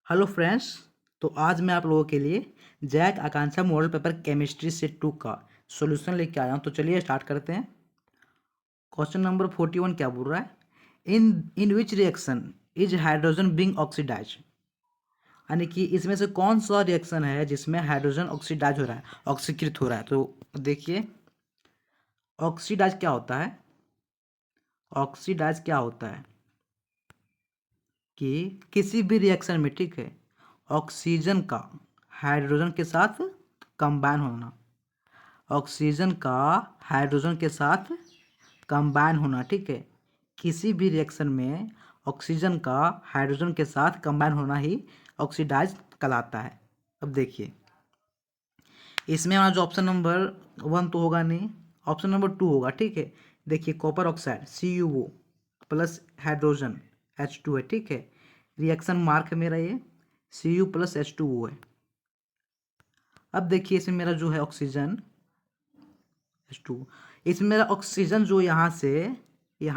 Hello friends. तो आज मैं आप लोगों के लिए जैक आकांक्षा मॉडल पेपर केमिस्ट्री सेट 2 का सॉल्यूशन लेके आया हूँ। तो चलिए स्टार्ट करते हैं। क्वेश्चन नंबर 41 क्या बोल रहा है? In which reaction is hydrogen being oxidise. यानी कि इसमें से कौन सा रिएक्शन है जिसमें हाइड्रोजन ऑक्सीडाइज हो रहा है, ऑक्सीकृत हो रहा है। तो देखिए, ऑक्सीडाइज क्या होता है? ऑक्सीडाइज क्या होता है कि किसी भी रिएक्शन में, ठीक है, ऑक्सीजन का हाइड्रोजन के साथ कंबाइन होना, ऑक्सीजन का हाइड्रोजन के साथ कंबाइन होना, ठीक है। किसी भी रिएक्शन में ऑक्सीजन का हाइड्रोजन के साथ कंबाइन होना ही ऑक्सीडाइज कहलाता है। अब देखिए, इसमें हमारा जो ऑप्शन नंबर 1 तो होगा नहीं, ऑप्शन नंबर 2 होगा, ठीक है। देखिए, copper oxide CuO plus hydrogen H2 है, ठीक है। रिएक्शन मार्क है मेरा ये Cu प्लस H2O है। अब देखिए, इसमें मेरा जो है ऑक्सीजन H2, इसमें मेरा ऑक्सीजन जो यहाँ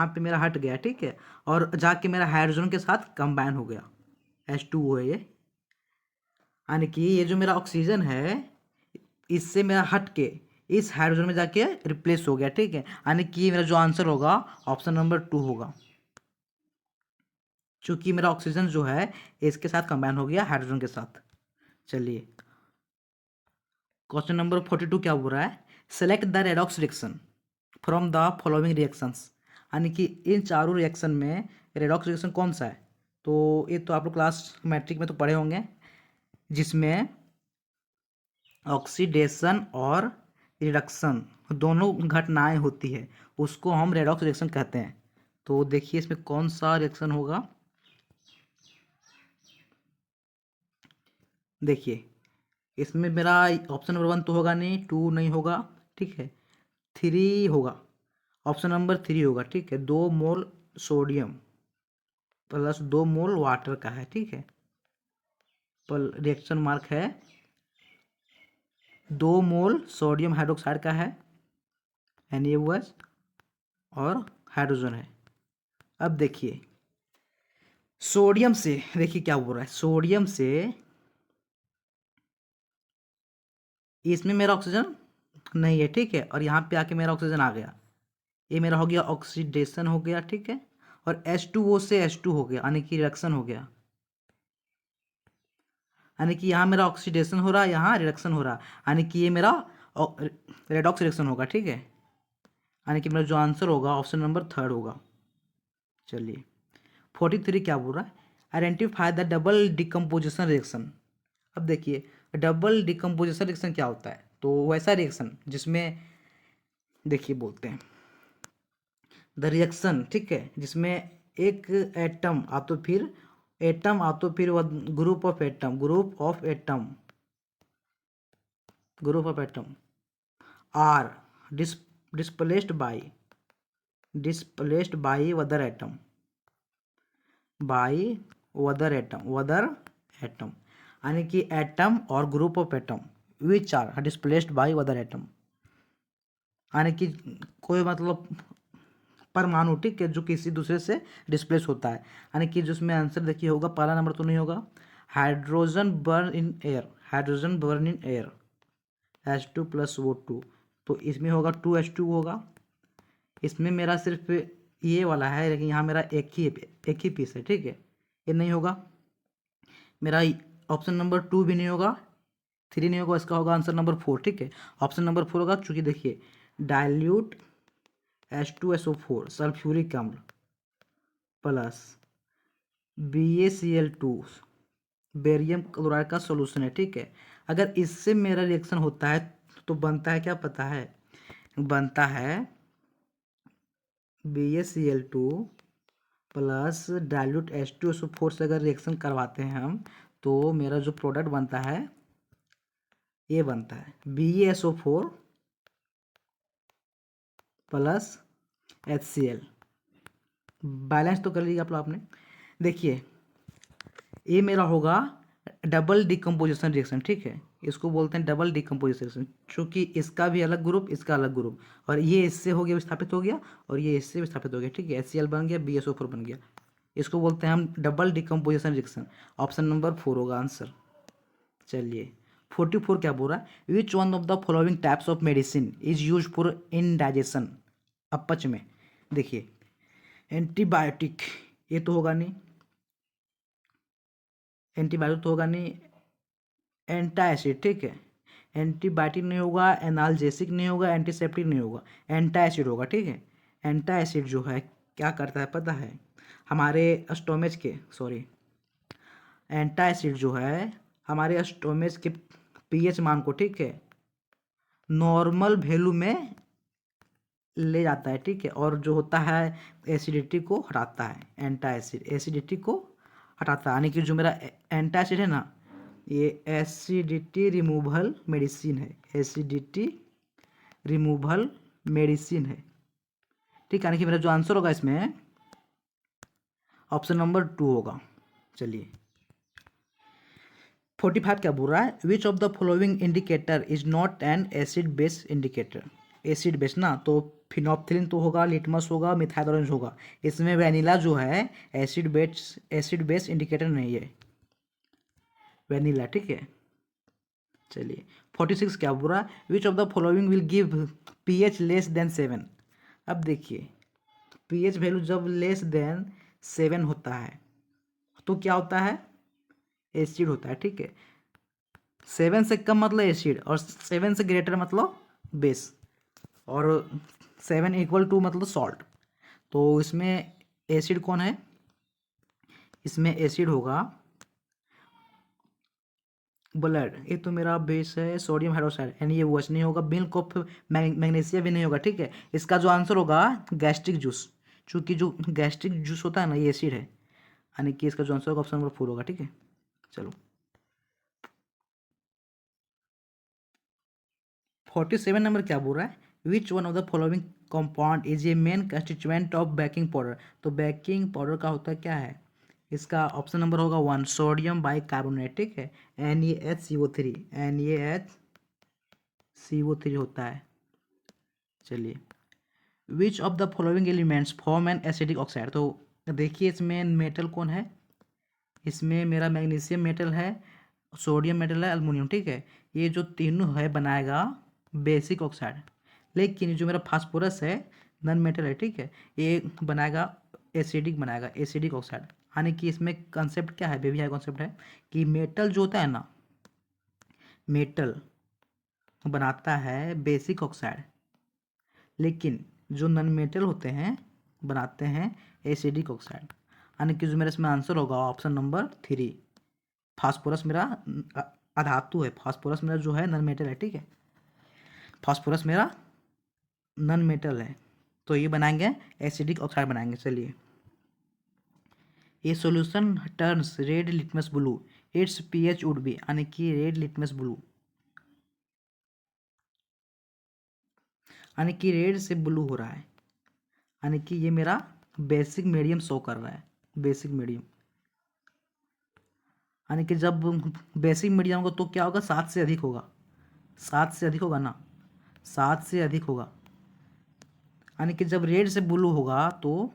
पे मेरा हट गया, ठीक है, और जाके मेरा हाइड्रोजन के साथ कंबाइन हो गया, H2O है ये। यानी कि ये जो मेरा ऑक्सीजन है, इससे मेरा हट के इस हाइड्रोजन में जाके रिप्लेस हो गया, ठीक है। यानी कि मेरा जो आंसर होगा ऑप्शन नंबर 2 होगा, क्योंकि मेरा ऑक्सीजन जो है इसके साथ कंबाइन हो गया हाइड्रोजन के साथ। चलिए, क्वेश्चन नंबर 42 क्या बोल रहा है? Select the redox reaction from the following reactions. यानी कि इन चारों रिएक्शन में रेडॉक्स रिएक्शन कौन सा है? तो ये तो आप लोग क्लास मैट्रिक में तो पढ़े होंगे, जिसमें ऑक्सीडेशन और रिडक्शन दोनों घटनाएं होती है, उसको हम रेडॉक्स रिएक्शन कहते हैं। तो देखिए, इसमें कौन सा रिएक्शन होगा। देखिए, इसमें मेरा ऑप्शन नंबर 1 तो होगा नहीं, 2 नहीं होगा, ठीक है, 3 होगा। ऑप्शन नंबर 3 होगा, ठीक है। 2 मोल सोडियम प्लस 2 मोल वाटर का है, ठीक है। पर रिएक्शन मार्क है 2 मोल सोडियम हाइड्रोक्साइड का है, NaOH, और हाइड्रोजन है। अब देखिए, सोडियम से देखिए क्या बोल रहा है। सोडियम से इसमें मेरा ऑक्सीजन नहीं है, ठीक है, और यहाँ पे आके मेरा ऑक्सीजन आ गया, ये मेरा हो गया ऑक्सीडेशन हो गया, ठीक है। और H2O से H2 हो गया, यानी कि रिडक्शन हो गया। यानी कि यहाँ मेरा ऑक्सीडेशन हो रहा है, यहाँ रिडक्शन हो रहा है, यानी कि ये मेरा रेडॉक्स रिएक्शन होगा, ठीक है। यानी कि मेरा जो आंसर होगा ऑप्शन नंबर 3 होगा। चलिए, 43 क्या बोल रहा है? Identify the double decomposition reaction. अब देखिए, डबल डिकम्पोजिशन रिएक्शन क्या होता है? तो वैसा रिएक्शन जिसमें, देखिए, बोलते हैं द रिएक्शन, ठीक है, जिसमें एक एटम आ तो फिर group of atom are displaced by other atom, यानी कि एटम और group of atom which are displaced by other atom, यानी कि कोई मतलब परमाणु, ठीक है, जो किसी दूसरे से डिस्प्लेस होता है। यानी कि जिसमें आंसर देखिए होगा, पहला नंबर तो नहीं होगा, hydrogen burn in air H2 plus O2, तो इसमें होगा 2H2 होगा। इसमें मेरा सिर्फ ये वाला है, लेकिन यहाँ मेरा एक ही पीस है, ठीक है, ये नहीं होगा। मेरा ऑप्शन नंबर 2 भी नहीं होगा, 3 नहीं होगा, इसका होगा आंसर नंबर 4, ठीक है। ऑप्शन नंबर 4 होगा, चूंकि देखिए डाइल्यूट H2SO4 सल्फ्यूरिक अम्ल प्लस BaCl2 बेरियम क्लोराइड का सॉल्यूशन है, ठीक है। अगर इससे मेरा रिएक्शन होता है तो बनता है क्या पता है? बनता है BaCl2 प्लस डाइल्यूट H2SO4 से अगर रिएक्शन करवाते हैं हम, तो मेरा जो प्रोडक्ट बनता है ये बनता है BaSO4 प्लस HCl। बैलेंस तो कर लीजिए आप लोग आपने। देखिए, ये मेरा होगा डबल डिकम्पोजिशन रिएक्शन, ठीक है, इसको बोलते हैं डबल डिकम्पोजिशन रिएक्शन, क्योंकि इसका भी अलग ग्रुप, इसका अलग ग्रुप, और ये इससे हो गया विस्थापित हो गया, और ये इससे विस्थापित हो गया, ठीक है। HCl बन गया, BaSO4 बन गया। इसको बोलते हैं हम double decomposition reaction. Option number 4 होगा आंसर। चलिए 44 क्या बोल रहा है, विच one of the following types of medicine is use for indigestion, अपच में। देखिए एंटीबायोटिक, ये तो होगा नहीं, एंटीबायोटिक तो होगा नहीं, एंटासिड, ठीक है, एंटीबायोटिक नहीं होगा, एनाल्जेसिक नहीं होगा, एंटीसेप्टिक नहीं होगा, एंटासिड होगा, ठीक है। एंटासिड जो है क्या करता है पता है, हमारे स्टोमेज के, सॉरी, एंटासिड जो है हमारे स्टोमेज के पीएच मान को, ठीक है, नॉर्मल वैल्यू में ले जाता है, ठीक है, और जो होता है एसिडिटी को हटाता है। एंटासिड एसिडिटी को हटाता है, यानी कि जो मेरा एंटासिड है ना, ये एसिडिटी रिमूवल मेडिसिन है, एसिडिटी रिमूवल मेडिसिन है, ठीक है। यानी कि मेरा जो आंसर होगा इसमें ऑप्शन नंबर 2 होगा। चलिए 45 क्या बोल रहा है, विच of the following indicator is not an acid base indicator. Acid base ना, तो फिनोप्थिलिन तो होगा, लिटमस होगा, मिथाइल ऑरेंज होगा। इसमें वैनिला जो है एसिड बेस इंडिकेटर नहीं है, वैनिला, ठीक है। चलिए 46 क्या बोल रहा है, विच of the following will give pH less than 7। अब देखिए पीएच वैल्यू जब लेस देन 7 होता है तो क्या होता है, एसिड होता है, ठीक है। 7 से कम मतलब एसिड, और 7 से ग्रेटर मतलब बेस, और 7 इक्वल टू मतलब सॉल्ट। तो इसमें एसिड कौन है, इसमें एसिड होगा ब्लड, ये तो मेरा बेस है सोडियम हाइड्रोक्साइड, यानी ये वॉच नहीं होगा, मिल्क ऑफ मैग्नीशिया भी नहीं होगा, ठीक है। इसका जो आंसर होगा गैस्ट्रिक जूस, चूंकि जो गैस्ट्रिक जूस होता है ना ये एसिड है, यानी कि इसका जो आंसर होगा ऑप्शन नंबर 4 होगा, ठीक है। चलो 47 नंबर क्या बोल रहा है, विच one of the following compound is a main constituent of baking powder. तो बेकिंग पाउडर का होता क्या है, इसका ऑप्शन नंबर होगा 1 सोडियम बाइकार्बोनेट, ठीक है, NaHCO3, NaHCO3 होता है। चलिए विच of the following elements form an acidic oxide. तो देखिए इसमें मेटल कौन है, इसमें मेरा मैग्नीशियम मेटल है, सोडियम मेटल है, अल्युमिनियम, ठीक है। ये जो तीनों है बनाएगा बेसिक ऑक्साइड, लेकिन जो मेरा फास्फोरस है नन मेटल है, ठीक है, ये बनाएगा एसिडिक, बनाएगा एसिडिक ऑक्साइड। यानी कि इसमें कंसेप्ट क्या है, बेबी हाई कॉन्सेप्ट है कि मेटल जो होता है ना, मेटल बनाता है बेसिक ऑक्साइड, लेकिन जो नन मेटल होते हैं बनाते हैं एसिडिक ऑक्साइड। यानी कि जो मेरा इसमें आंसर होगा ऑप्शन नंबर 3, फास्फोरस मेरा अधातु है, फास्फोरस मेरा जो है नन मेटल है, ठीक है, फास्फोरस मेरा नन मेटल है, तो ये बनाएंगे एसिडिक ऑक्साइड बनाएंगे। चलिए ये solution turns red litmus blue, it's pH would be, यानी कि रेड लिटमस ब्लू, यानी कि रेड से ब्लू हो रहा है, यानी कि ये मेरा बेसिक मीडियम शो कर रहा है, बेसिक मीडियम। यानी कि जब बेसिक मीडियम होगा तो क्या होगा, 7 से अधिक होगा, 7 से अधिक होगा ना, 7 से अधिक होगा। यानी कि जब रेड से ब्लू होगा तो,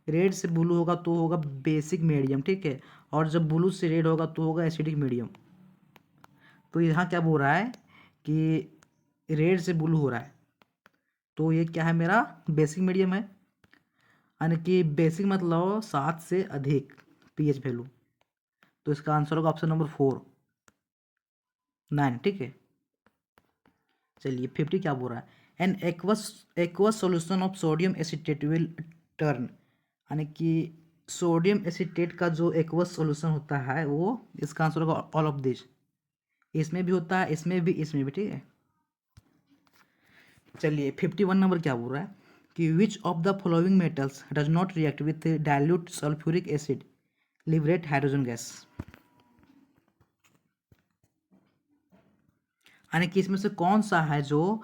रेड से ब्लू होगा तो होगा बेसिक मीडियम, ठीक है, और जब ब्लू से रेड होगा तो होगा एसिडिक मीडियम। तो यहाँ क्या बोल रहा है कि रेड से ब्लू हो रहा है, तो ये क्या है मेरा बेसिक मीडियम है, यानी कि बेसिक मतलब 7 से अधिक पीएच वैल्यू। तो इसका आंसर होगा ऑप्शन नंबर 4 9, ठीक है। चलिए 50 क्या बोल रहा है, an aqueous solution of sodium acetate will turn, यानी कि सोडियम एसिटेट का जो एक्वस सॉल्यूशन होता है वो, इसका आंसर होगा ऑल ऑफ दिस, इसमें भी होता है, इसमें भी, इसमें भी, ठीक है। चलिए 51 नंबर क्या बोल रहा है कि विच of the following metals does not react with dilute sulphuric acid liberate hydrogen gas. यानी कि इसमें से कौन सा है जो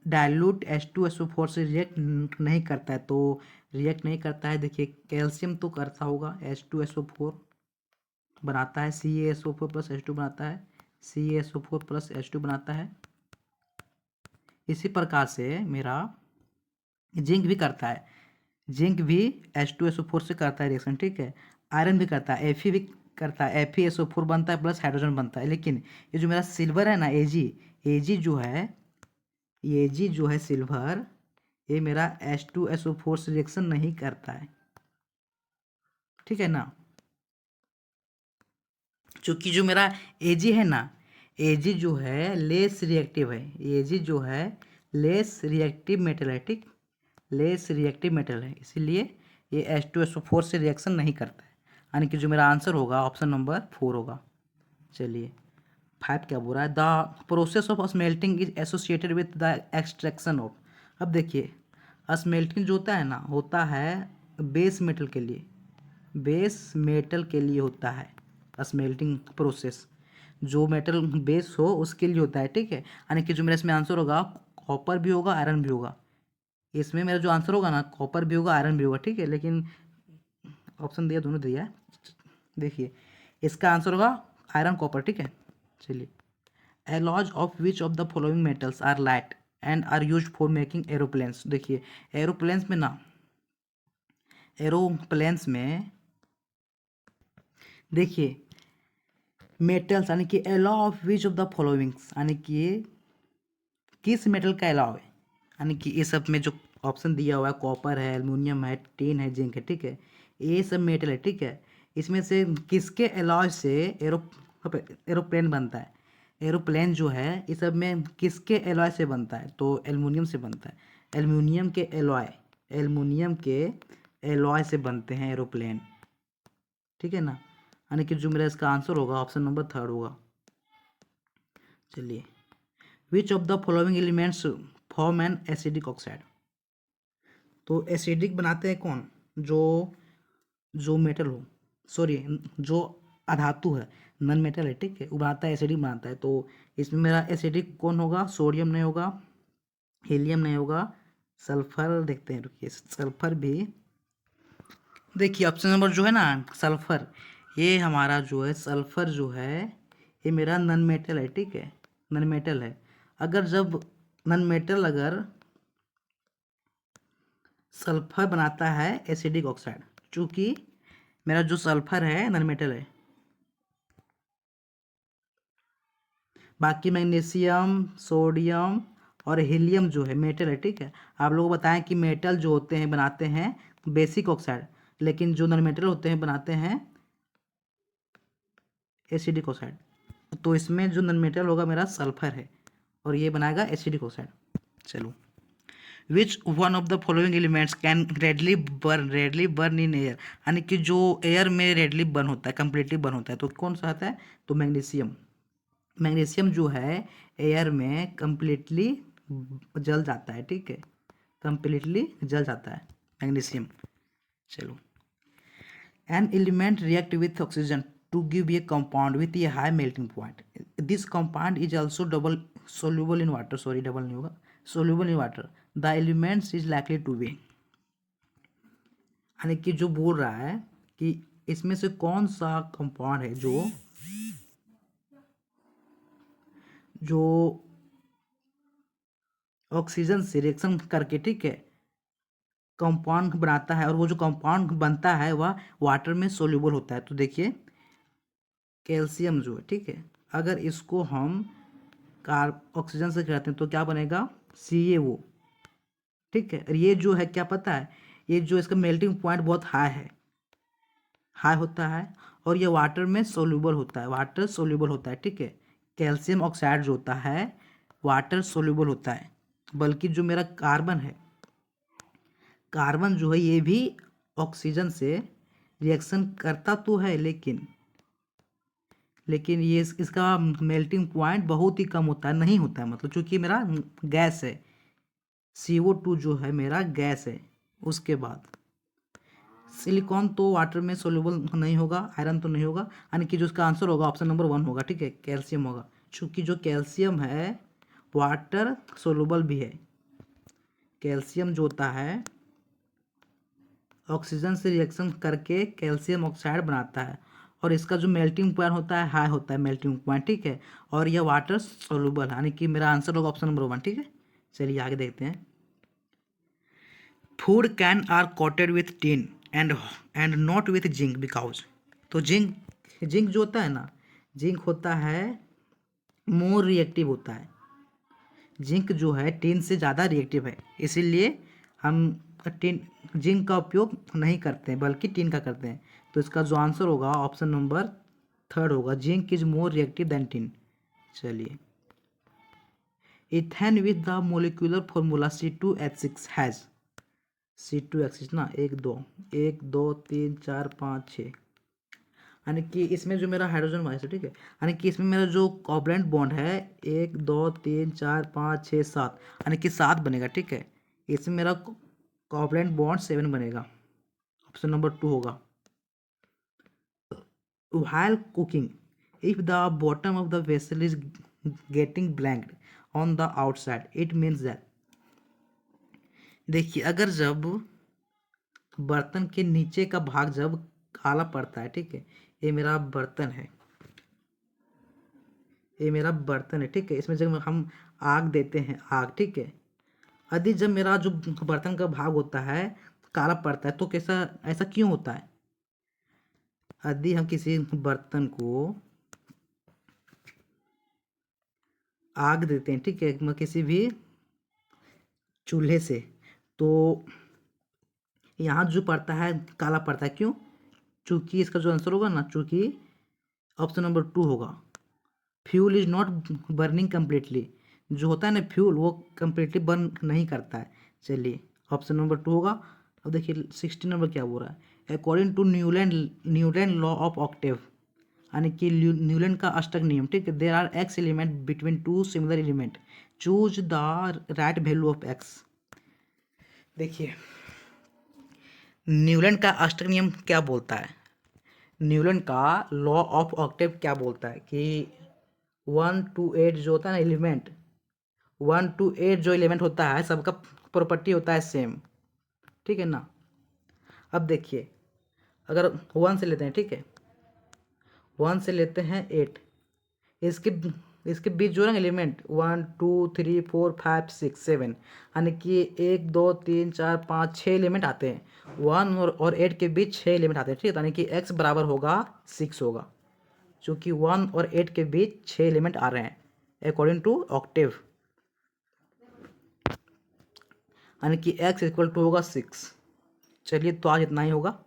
डाइल्यूट H2SO4 से रिएक्ट नहीं करता है, तो रिएक्ट नहीं करता है, देखिए कैल्शियम तो करता होगा, H2SO4 बनाता है, CaSO4 प्लस H2 बनाता है, CaSO4 प्लस H2 बनाता है। इसी प्रकार से मेरा जिंक भी करता है, जिंक भी H2SO4 से करता है रिएक्शन, ठीक है। आयरन भी करता है, Fe भी करता है, FeSO4 बनता है प्लस हाइड्रोजन बनता है। लेकिन ये जो मेरा सिल्वर है ना, Ag जो है सिल्वर, ये मेरा H2SO4 से रिएक्शन नहीं करता है, ठीक है ना। क्योंकि जो मेरा Ag है ना, Ag जो है लेस रिएक्टिव है, Ag जो है लेस रिएक्टिव मेटल है, ठीक, लेस रिएक्टिव मेटल है, इसीलिए ये H2SO4 से रिएक्शन नहीं करता है। यानी कि जो मेरा आंसर होगा ऑप्शन नंबर 4 होगा। चलिए 5 क्या बोल रहा है, the process of smelting is associated with the extraction of. अब देखिए स्मेल्टिंग जो होता है ना, होता है बेस मेटल के लिए, बेस मेटल के लिए होता है स्मेल्टिंग प्रोसेस। जो मेटल बेस हो उसके लिए होता है, ठीक है। यानी कि जो मेरा इसमें आंसर होगा कॉपर भी होगा, आयरन भी होगा। इसमें मेरा जो आंसर होगा ना, कॉपर भी होगा, आयरन भी होगा, ठीक है। लेकिन ऑप्शन दिया, दोनों दिया है। देखिए इसका आंसर होगा आयरन कॉपर, ठीक है। चलिए alloys of which of the following metals are light and are use for making aeroplanes. देखिए एरोप्लेन्स में ना, एरोप्लेन्स में देखिए मेटल्स यानी कि alloy of which of the followings, यानी कि किस मेटल का अलाव है, यानी कि ये सब में जो ऑप्शन दिया हुआ है कॉपर है, एल्युमिनियम है, टिन है, जिंक है, ठीक है। ये सब मेटल है, ठीक है। इसमें से किसके अलाव से एरोप्लेन बनता है, एरोप्लेन जो है इस सब में किसके एलॉय से बनता है, तो एल्युमिनियम से बनता है। एल्युमिनियम के एलॉय, एल्युमिनियम के एलॉय से बनते हैं एरोप्लेन, ठीक है ना। यानी कि जो मेरा इसका आंसर होगा ऑप्शन नंबर 3 होगा। चलिए विच of the following elements form an acidic oxide. तो एसिडिक बनाते हैं कौन, जो जो मेटल हो, सॉरी जो अधातु है, नन मेटल है, ठीक है, वो बनाता है, एसिडिक बनाता है। तो इसमें मेरा एसिडिक कौन होगा, सोडियम नहीं होगा, हीलियम नहीं होगा, सल्फर देखते हैं, रुकिए सल्फर भी देखिए ऑप्शन नंबर जो है ना सल्फर, ये हमारा जो है सल्फर जो है ये मेरा नन मेटल है, ठीक है, नन मेटल है। अगर जब नन मेटल अगर सल्फर बनाता है एसिडिक ऑक्साइड, चूँकि मेरा जो सल्फर है नन मेटल है। बाकी मैग्नीशियम, सोडियम और हीलियम जो है मेटल है, ठीक है। आप लोग बताएं कि मेटल जो होते हैं बनाते हैं बेसिक ऑक्साइड, लेकिन जो नन मेटल होते हैं बनाते हैं एसिडिक ऑक्साइड। तो इसमें जो नन मेटल होगा मेरा सल्फर है और ये बनाएगा एसिडिक ऑक्साइड। चलो which one of the following elements can readily burn in air, यानी कि जो एयर में रेडली बर्न होता है, कम्प्लीटली बर्न होता है, तो कौन सा आता है, तो मैग्नीशियम। मैग्नीशियम जो है एयर में कम्प्लीटली जल जाता है, ठीक है, कम्प्लीटली जल जाता है मैग्नीशियम। चलो an element react with oxygen to give a compound with a high melting point. This compound is also double soluble in water. Sorry, double नहीं होगा, soluble in water. The elements is likely to be, यानी कि जो बोल रहा है कि इसमें से कौन सा कंपाउंड है जो जो ऑक्सीजन से रिएक्शन करके, ठीक है, कंपाउंड बनाता है, और वो जो कंपाउंड बनता है वह वाटर में सोल्यूबल होता है। तो देखिए कैल्शियम जो है, ठीक है, अगर इसको हम ऑक्सीजन से कराते हैं तो क्या बनेगा, CaO, ठीक है। और ये जो है क्या पता है, ये जो इसका मेल्टिंग पॉइंट बहुत हाई है, हाई होता है, और ये वाटर में सोल्यूबल होता है, वाटर सोल्यूबल होता है, ठीक है। कैल्शियम ऑक्साइड जो होता है वाटर सोल्यूबल होता है। बल्कि जो मेरा कार्बन है, कार्बन जो है ये भी ऑक्सीजन से रिएक्शन करता तो है, लेकिन ये इसका मेल्टिंग पॉइंट बहुत ही कम होता है, नहीं होता है, मतलब चूंकि मेरा गैस है, CO2 जो है मेरा गैस है। उसके बाद सिलिकॉन तो वाटर में सोल्यूबल नहीं होगा, आयरन तो नहीं होगा, यानी कि जो उसका आंसर होगा ऑप्शन नंबर 1 होगा, ठीक है, कैल्शियम होगा। चूँकि जो कैल्शियम है वाटर सोल्यूबल भी है, कैल्शियम जो होता है ऑक्सीजन से रिएक्शन करके कैल्शियम ऑक्साइड बनाता है, और इसका जो मेल्टिंग पॉइंट होता है हाई होता है मेल्टिंग पॉइंट, ठीक है, और यह वाटर सोल्यूबल, यानी कि मेरा आंसर होगा ऑप्शन नंबर 1, ठीक है। चलिए आगे देखते हैं। Food can are coated with tin and not with zinc because. तो जिंक जो होता है ना, जिंक होता है मोर रिएक्टिव होता है। जिंक जो है टिन से ज़्यादा रिएक्टिव है, इसीलिए हम टिन जिंक का उपयोग नहीं करते हैं बल्कि टिन का करते हैं। तो इसका जो आंसर होगा ऑप्शन नंबर थर्ड होगा, zinc is more reactive than tin. चलिए, ethane with the molecular formula C2H6 has. C2H6 ना, 1 2 3 4 5 6, यानी कि इसमें जो मेरा हाइड्रोजन वाइस है, ठीक है, यानी कि इसमें मेरा जो कोवलेंट बॉन्ड है 1 2 3 4 5 6 7, यानी कि 7 बनेगा, ठीक है। इसमें मेरा कोवलेंट बॉन्ड 7 बनेगा, ऑप्शन नंबर 2 होगा। While cooking, if the bottom of the vessel is getting blanked on the outside, it means that। देखिए, अगर जब बर्तन के नीचे का भाग जब काला पड़ता है, ठीक है, ये मेरा बर्तन है, ये मेरा बर्तन है, ठीक है, इसमें जब हम आग देते हैं, आग, ठीक है, यदि जब मेरा जो बर्तन का भाग होता है काला पड़ता है तो कैसा, ऐसा क्यों होता है? यदि हम किसी बर्तन को आग देते हैं, ठीक है, किसी भी चूल्हे से, तो यहाँ जो पड़ता है काला पड़ता है, क्यों? चूंकि इसका जो आंसर होगा ना, चूंकि ऑप्शन नंबर 2 होगा, fuel is not burning completely. जो होता है ना फ्यूल, वो कम्प्लीटली बर्न नहीं करता है। चलिए, ऑप्शन नंबर 2 होगा। अब देखिए 16 नंबर क्या बोल रहा है, according to Newland law of octave, यानी कि न्यूलैंड का अष्टक नियम, ठीक है, there are X element between two similar element, choose the right value of X. देखिए, न्यूलैंड का अष्टक नियम क्या बोलता है, न्यूलैंड का लॉ ऑफ ऑक्टेव क्या बोलता है कि 1 to 8 जो होता है ना एलिमेंट, 1 to 8 जो एलिमेंट होता है सबका प्रॉपर्टी होता है सेम, ठीक है ना। अब देखिए, अगर 1 से लेते हैं, ठीक है, 1 से लेते हैं 8, इसके इसके बीच जो है ना एलिमेंट 1 2 3 4 5 6 7, यानी कि 1 2 3 4 5 6 एलिमेंट आते हैं, 1 और 8 के बीच 6 एलिमेंट आते हैं, ठीक है, यानी कि x बराबर होगा 6 होगा, क्योंकि 1 और 8 के बीच 6 एलिमेंट आ रहे हैं अकॉर्डिंग टू ऑक्टेव, यानी कि x इक्वल टू होगा 6। चलिए, तो आज इतना ही होगा।